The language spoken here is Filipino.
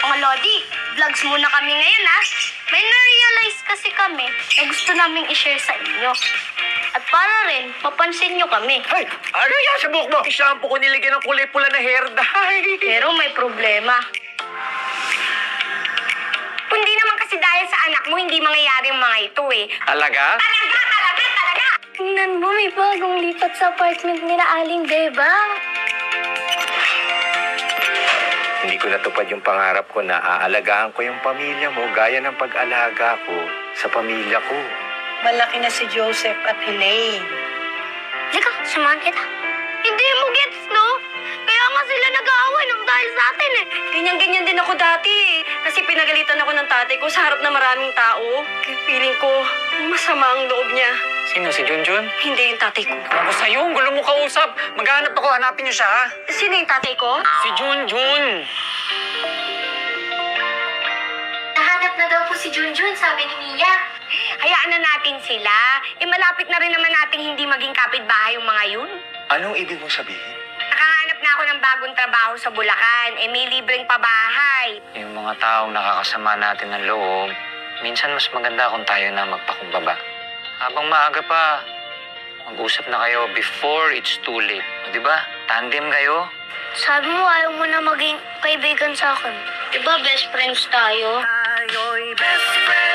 Mga Lodi, vlogs muna kami ngayon ha. May na-realize kasi kami na gusto naming i-share sa inyo. At para rin, mapansin nyo kami. Ay, ano yan sa buhok mo? Shampoo ko nilagyan ng kulay pula na hair dye. Pero may problema. Kundi naman kasi dahil sa anak mo, hindi mangyayari ang mga ito eh. Talaga? Talaga! Tingnan mo, may bagong lipat sa apartment nila Aling Beba. Hindi ko natupad yung pangarap ko na aalagaan ko yung pamilya mo gaya ng pag-alaga ko sa pamilya ko. Malaki na si Joseph at Elaine. Lika, samahan kita. Hindi mo gets, no? Kaya nga sila nag-aaway ng dahil sa atin eh. Ganyan-ganyan din ako dati eh. Kasi pinagalitan ako ng tatay ko sa harap ng maraming tao. Kaya feeling ko, masama ang loob niya. Sino, si Junjun? Hindi yung tatay ko. Ako sa'yo, ang gulo mo kausap. Maghanap ako, hanapin niyo siya. Sino yung tatay ko? Si Junjun. Nahanap na daw po si Junjun, sabi ni Mia. Hayaan na natin sila. Malapit na rin naman nating hindi maging kapitbahay yung mga yun. Anong ibig mong sabihin? Nakahanap na ako ng bagong trabaho sa Bulacan. May libreng pabahay. Yung mga taong nakakasama natin ng loob, minsan mas maganda kung tayo na magpakumbaba. Habang maaga pa, mag-usap na kayo before it's too late. O, diba? Tandem kayo. Sabi mo ayaw mo na maging kaibigan sa akin. Diba best friends tayo? Tayo'y best friend.